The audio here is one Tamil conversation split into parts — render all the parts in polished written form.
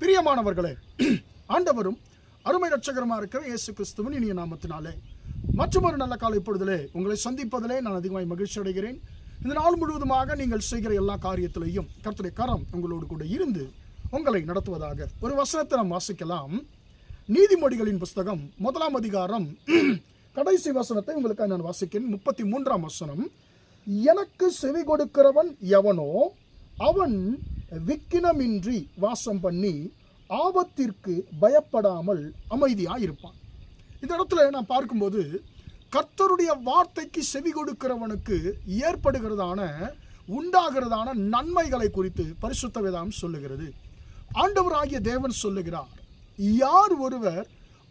பிரியமானவர்களே, ஆண்டவரும் அருமை ரட்சகரமாக இருக்கிற இயேசு கிறிஸ்துவின் இனிய நாமத்தினாலே மற்றொரு நல்ல காலை பொழுதிலே உங்களை சந்திப்பதிலே நான் அதிகமாக மகிழ்ச்சி அடைகிறேன். இந்த நாள் முழுவதுமாக நீங்கள் செய்கிற எல்லா காரியத்திலையும் கர்த்தருடைய கரம் உங்களோடு கூட இருந்து உங்களை நடத்துவதாக. ஒரு வசனத்தை நாம் வாசிக்கலாம். நீதிமொழிகளின் புஸ்தகம் 1ஆம் அதிகாரம் கடைசி வசனத்தை உங்களுக்கு நான் வாசிக்கிறேன். 33ஆம் வசனம். எனக்கு செவி கொடுக்கிறவன் எவனோ அவன் விக்கினமின்றி வாசம் பண்ணி ஆபத்திற்கு பயப்படாமல் அமைதியாக இருப்பான். இந்த இடத்துல நான் பார்க்கும்போது கர்த்தருடைய வார்த்தைக்கு செவி கொடுக்கிறவனுக்கு ஏற்படுகிறதான உண்டாகிறதான நன்மைகளை குறித்து பரிசுத்த வேதாகம் சொல்லுகிறது. ஆண்டவராகிய தேவன் சொல்லுகிறார், யார் ஒருவர்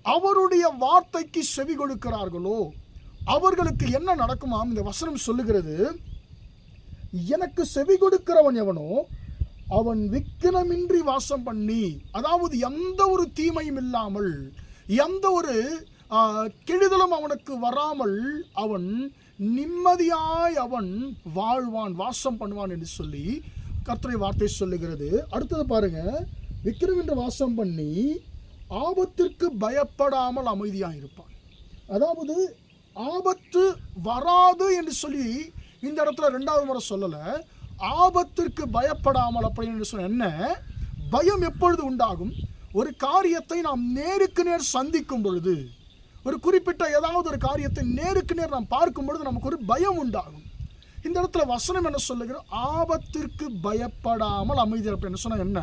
அவருடைய வார்த்தைக்கு செவி கொடுக்கிறார்களோ அவர்களுக்கு என்ன நடக்குமாம்? இந்த வசனம் சொல்லுகிறது, எனக்கு செவி கொடுக்கிறவன் எவனோ அவன் விக்கினமின்றி வாசம் பண்ணி, அதாவது எந்த ஒரு தீமையும் இல்லாமல், எந்த ஒரு கெடுதலும் அவனுக்கு வராமல் அவன் நிம்மதியாய் அவன் வாழ்வான், வாசம் பண்ணுவான் என்று சொல்லி கர்த்தருடைய வார்த்தை சொல்லுகிறது. அடுத்தது பாருங்க, விக்கினமின்றி வாசம் பண்ணி ஆபத்திற்கு பயப்படாமல் அமைதியாக இருப்பான். அதாவது ஆபத்து வராது என்று சொல்லி இந்த இடத்துல 2வது முறை சொல்லலை, ஆபத்திற்கு பயப்படாமல் அப்படின்னு சொன்ன என்ன? பயம் எப்பொழுது உண்டாகும்? ஒரு காரியத்தை நாம் நேருக்கு நேர் சந்திக்கும் பொழுது, ஒரு குறிப்பிட்ட ஏதாவது ஒரு காரியத்தை நேருக்கு நேர் நாம் பார்க்கும் பொழுது நமக்கு ஒரு பயம் உண்டாகும். இந்த இடத்துல வசனம் என்ன சொல்லுகிற? ஆபத்திற்கு பயப்படாமல் அமைதி அப்படின்னு சொன்ன என்ன?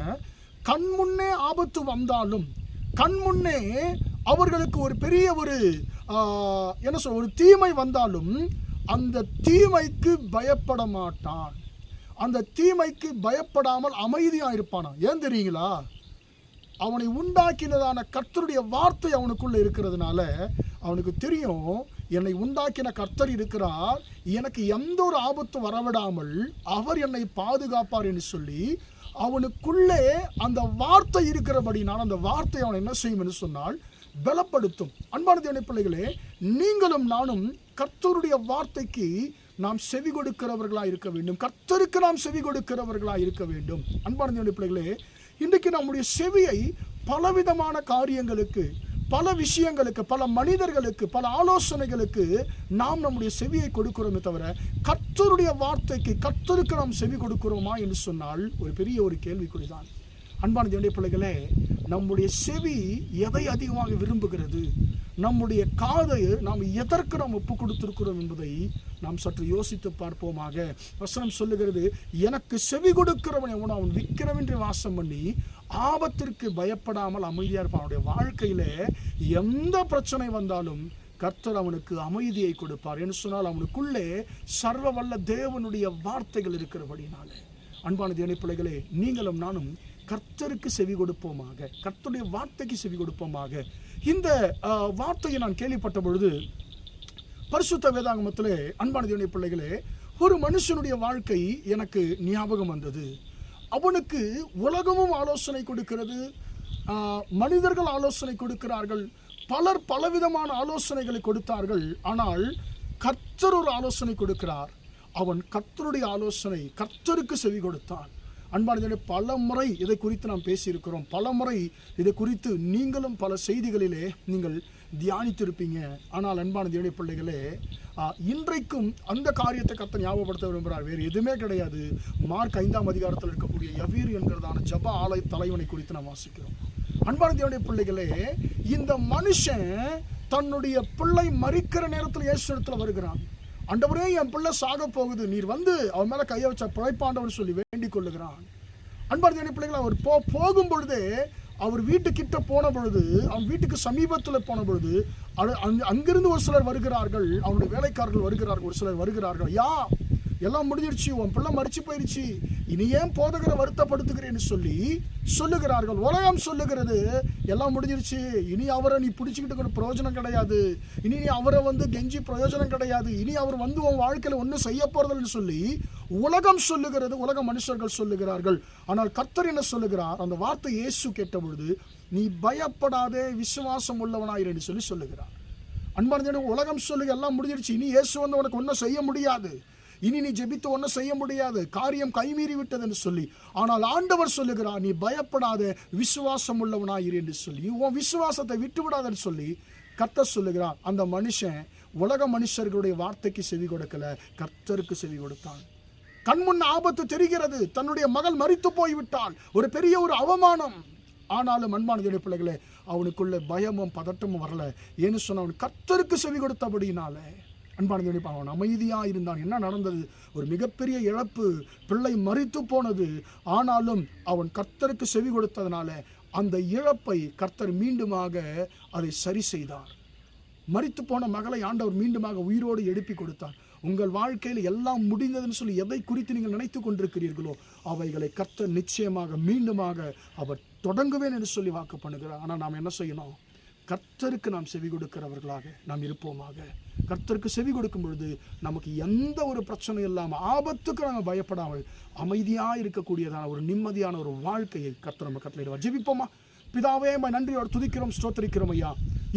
கண் முன்னே ஆபத்து வந்தாலும், கண் முன்னே அவர்களுக்கு ஒரு பெரிய ஒரு என்ன சொல்ல ஒரு தீமை வந்தாலும் அந்த தீமைக்கு பயப்பட மாட்டான். அந்த தீமைக்கு பயப்படாமல் அமைதியாக இருப்பானா. ஏன் தெரியுங்களா? அவனை உண்டாக்கினதான கர்த்தருடைய வார்த்தை அவனுக்குள்ள இருக்கிறதுனால அவனுக்கு தெரியும், என்னை உண்டாக்கின கர்த்தர் இருக்கிறார், எனக்கு எந்த ஒரு ஆபத்து வரவிடாமல் அவர் என்னை பாதுகாப்பார் என்று சொல்லி அவனுக்குள்ளே அந்த வார்த்தை இருக்கிறபடினால் அந்த வார்த்தை அவன் என்ன செய்யும் என்று சொன்னால் பலப்படுத்தும். அன்பான தேவனுடைய பிள்ளைகளே, நீங்களும் நானும் கர்த்தருடைய வார்த்தைக்கு நாம் செவி கொடுக்கிறவர்களாக இருக்க வேண்டும். கர்த்தருக்கு நாம் செவி கொடுக்கிறவர்களாக இருக்க வேண்டும். அன்பான தேவனுடைய பிள்ளைகளே, இன்றைக்கு நம்முடைய செவியை பலவிதமான காரியங்களுக்கு, பல விஷயங்களுக்கு, பல மனிதர்களுக்கு, பல ஆலோசனைகளுக்கு நாம் நம்முடைய செவியை கொடுக்கிறோமே தவிர கர்த்தருடைய வார்த்தைக்கு, கர்த்தருக்கு நாம் செவி கொடுக்கிறோமா என்று சொன்னால் ஒரு பெரிய ஒரு கேள்விக்குறிதான். அன்பான தேவனுடைய பிள்ளைகளே, நம்முடைய செவி எதை அதிகமாக விரும்புகிறது? நம்முடைய காதை நாம் எதற்கு நாம் ஒப்பு கொடுத்திருக்கிறோம் என்பதை நாம் சற்று யோசித்து பார்ப்போமாக. வசனம் சொல்லுகிறது, எனக்கு செவி கொடுக்கிறவன் எவனோ அவன் விக்கிரமின்றி வாசம் பண்ணி ஆபத்திற்கு பயப்படாமல் அமைதியாக இருப்பான். அவனுடைய வாழ்க்கையில எந்த பிரச்சனை வந்தாலும் கர்த்தர் அவனுக்கு அமைதியை கொடுப்பார் என்று சொன்னால் அவனுக்குள்ளே சர்வ வல்ல தேவனுடைய வார்த்தைகள் இருக்கிறபடினாலே. அன்பான தேவனுடைய பிள்ளைகளே, நீங்களும் நானும் கர்த்தருக்கு செவி கொடுப்போமாக, கர்த்தருடைய வார்த்தைக்கு செவி கொடுப்போமாக. இந்த வார்த்தையை நான் கேள்விப்பட்ட பொழுது பரிசுத்த வேதாகமத்திலே, அன்பான தேவனுடைய பிள்ளைகளே, ஒரு மனுஷனுடைய வாழ்க்கை எனக்கு ஞாபகம் வந்தது. அவனுக்கு உலகமும் ஆலோசனை கொடுக்கிறது, மனிதர்கள் ஆலோசனை கொடுக்கிறார்கள், பலர் பலவிதமான ஆலோசனைகளை கொடுத்தார்கள். ஆனால் கர்த்தர் ஒரு ஆலோசனை கொடுக்கிறார். அவன் கர்த்தருடைய ஆலோசனை, கர்த்தருக்கு செவி கொடுத்தான். அன்பான பல முறை இதை குறித்து நாம் பேசியிருக்கிறோம். பல முறை இதை குறித்து நீங்களும் பல செய்திகளிலே நீங்கள் தியானித்திருப்பீங்க. ஆனால் அன்பான தேவனுடைய பிள்ளைகளே, இன்றைக்கும் அந்த காரியத்தை கர்த்தர் ஞாபகப்படுத்த விரும்புகிறார். வேறு எதுவுமே கிடையாது. மார்க் 5ஆம் அதிகாரத்தில் இருக்கக்கூடிய யவீர் என்கிறதான ஜப ஆலய தலைவனை குறித்து நாம் வாசிக்கிறோம். அன்பான தேவனுடைய பிள்ளைகளே, இந்த மனுஷன் தன்னுடைய பிள்ளை மரிக்கிற நேரத்தில் இயேசு இடத்துல வருகிறான். ஆண்டவரே, என் பிள்ளை சாக போகுது, நீர் வந்து அவன் மேலே கையை வச்சா பிழைப்பாண்டவன் சொல்லி வேண்டிக் கொள்ளுகிறான். அன்பான தேவனுடைய பிள்ளைகளை, அவர் போகும் பொழுதே, அவர் வீட்டுக்கிட்ட போன பொழுது, அவன் வீட்டுக்கு சமீபத்தில் போன பொழுது அங்கிருந்து ஒரு சிலர் வருகிறார்கள், அவனுடைய வேலைக்காரர்கள் வருகிறார்கள், ஒரு சிலர் வருகிறார்கள். எல்லாம் முடிஞ்சிருச்சு, உன் பிள்ளை மரிச்சு போயிடுச்சு, இனி ஏன் போதகரை வருத்தப்படுத்துகிறேன்னு சொல்லி சொல்லுகிறார்கள். உலகம் சொல்லுகிறது, எல்லாம் முடிஞ்சிருச்சு, இனி அவரை நீ பிடிச்சிக்கிட்டு பிரயோஜனம் கிடையாது, இனி நீ அவரை வந்து கெஞ்சி பிரயோஜனம் கிடையாது, இனி அவர் வந்து உன் வாழ்க்கையில் ஒன்றும் செய்ய போறதில்லைன்னு சொல்லி உலகம் சொல்லுகிறது, உலக மனுஷர்கள் சொல்லுகிறார்கள். ஆனால் கர்த்தர் என்ன சொல்லுகிறார்? அந்த வார்த்தை இயேசு கேட்ட பொழுது, நீ பயப்படாதே, விசுவாசம் உள்ளவனாயிரு சொல்லி சொல்லுகிறார். அன்பான உலகம் சொல்லுங்க, எல்லாம் முடிஞ்சிருச்சு, இனி இயேசு வந்து உனக்கு ஒன்றும் செய்ய முடியாது, இனி நீ ஜெபித்து ஒன்றும் செய்ய முடியாது, காரியம் கைமீறி விட்டது என்று சொல்லி. ஆனால் ஆண்டவர் சொல்லுகிறார், நீ பயப்படாத, விசுவாசம் உள்ளவனாயிரு என்று சொல்லி, உன் விசுவாசத்தை விட்டுவிடாதன்னு சொல்லி கர்த்தர் சொல்லுகிறார். அந்த மனுஷன் உலக மனுஷர்களுடைய வார்த்தைக்கு செவி கொடுக்கல, கர்த்தருக்கு செவி கொடுத்தான். கண்முன் ஆபத்து தெரிகிறது, தன்னுடைய மகள் மரித்து போய்விட்டாள், ஒரு பெரிய ஒரு அவமானம். ஆனாலும் அன்பான தேவனுடைய பிள்ளைகளே, அவனுக்குள்ள பயமும் பதட்டமும் வரல. ஏன்னு சொன்ன, அவன் கர்த்தருக்கு செவி கொடுத்தபடினாலே அன்பான தேவனுடைய அவன் அமைதியாக இருந்தான். என்ன நடந்தது? ஒரு மிகப்பெரிய இழப்பு, பிள்ளை மரித்து போனது. ஆனாலும் அவன் கர்த்தருக்கு செவி கொடுத்ததுனால அந்த இழப்பை கர்த்தர் மீண்டுமாக அதை சரி செய்தார். மரித்து போன மகளை ஆண்டவர் மீண்டுமாக உயிரோடு எழுப்பி கொடுத்தார். உங்கள் வாழ்க்கையில் எல்லாம் முடிந்ததுன்னு சொல்லி எதை குறித்து நீங்கள் நினைத்து கொண்டிருக்கிறீர்களோ அவைகளை கர்த்தர் நிச்சயமாக மீண்டுமாக அவர் தொடங்குவேன் என்று சொல்லி வாக்கு பண்ணுகிறார். ஆனால் நாம் என்ன செய்யணும்? கர்த்தருக்கு நாம் செவி கொடுக்கிறவர்களாக நாம் இருப்போமாக. கர்த்தருக்கு செவி கொடுக்கும் பொழுது நமக்கு எந்த ஒரு பிரச்சனை இல்லாமல், ஆபத்துக்கு நாங்கள் பயப்படாமல் அமைதியாக இருக்கக்கூடியதான ஒரு நிம்மதியான ஒரு வாழ்க்கையை கர்த்தர் நம்ம கட்டளையிடுவார். ஜெபிப்போமா? பிதாவே, நன்றியோடு துதிக்கிறோம், ஸ்தோத்திரிக்கிறோம் ஐயா.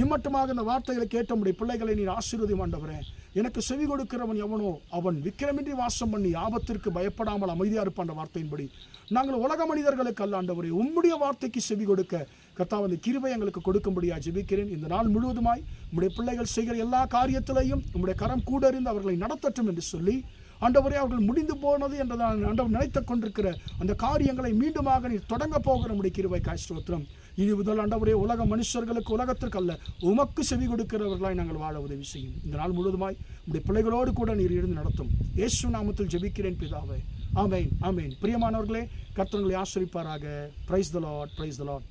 இம்மட்டுமாக இந்த வார்த்தைகளை கேட்ட முடிய பிள்ளைகளை நீர் ஆசீர்வதியும் ஆண்டவரே. எனக்கு செவி கொடுக்கிறவன் எவனோ அவன் விக்கிரமின்றி வாசம் பண்ணி ஆபத்திற்கு பயப்படாமல் அமைதியாக இருப்பான். வார்த்தையின்படி நாங்கள் உலக மனிதர்களுக்கு அல்ல ஆண்டவரே, உம்முடைய வார்த்தைக்கு செவி கொடுக்க கர்த்தாவே அந்த கிருபை எங்களுக்கு கொடுக்கும்படியா ஜெபிக்கிறேன். இந்த நாள் முழுவதுமாய் உம்முடைய பிள்ளைகள் செய்கிற எல்லா காரியத்திலையும் உம்முடைய கரம் கூட இருந்து அவர்களை நடத்தட்டும் என்று சொல்லி ஆண்டவரே, அவர்கள் முடிந்து போனது என்றதான் ஆண்டவர் நினைத்து கொண்டிருக்கிற அந்த காரியங்களை மீண்டுமாக நீர் தொடங்க போகிற உம்முடைய கிருபைக்காய் ஸ்தோத்திரம். இனி முதல் ஆண்டவரே, உலக மனுஷர்களுக்கு உலகத்திற்கு அல்ல, உமக்கு செவி கொடுக்கிறவர்களாய் நாங்கள் வாழ உதவி செய்யும். இந்த நாள் முழுவதுமாய் உம்முடைய பிள்ளைகளோடு கூட நீர் இருந்து நடத்தும். இயேசு நாமத்தில் ஜெபிக்கிறேன் பிதாவே, ஆமென், ஆமென். பிரியமானவர்களே, கர்த்தர் உங்களை ஆசீர்வதிப்பாராக. Praise the Lord, praise the Lord.